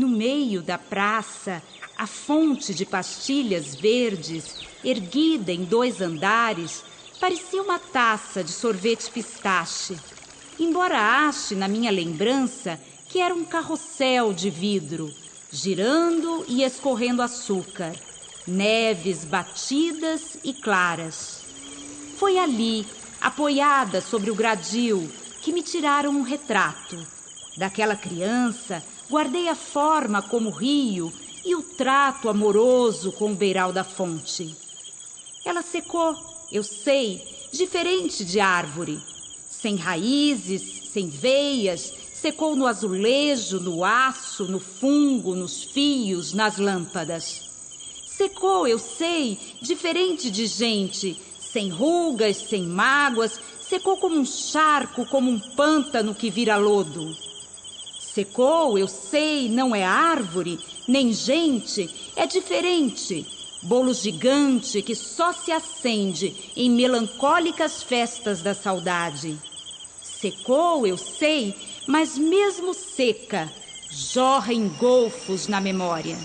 No meio da praça, a fonte de pastilhas verdes, erguida em 2 andares, parecia uma taça de sorvete pistache, embora ache na minha lembrança que era um carrossel de vidro, girando e escorrendo açúcar, neves batidas e claras. Foi ali, apoiada sobre o gradil, que me tiraram um retrato. Daquela criança, guardei a forma como rio e o trato amoroso com o beiral da fonte. Ela secou, eu sei, diferente de árvore. Sem raízes, sem veias, secou no azulejo, no aço, no fungo, nos fios, nas lâmpadas. Secou, eu sei, diferente de gente, sem rugas, sem mágoas, secou como um charco, como um pântano que vira lodo. Secou, eu sei, não é árvore, nem gente, é diferente. Bolo gigante que só se acende em melancólicas festas da saudade. Secou, eu sei, mas mesmo seca, jorra em golfos na memória.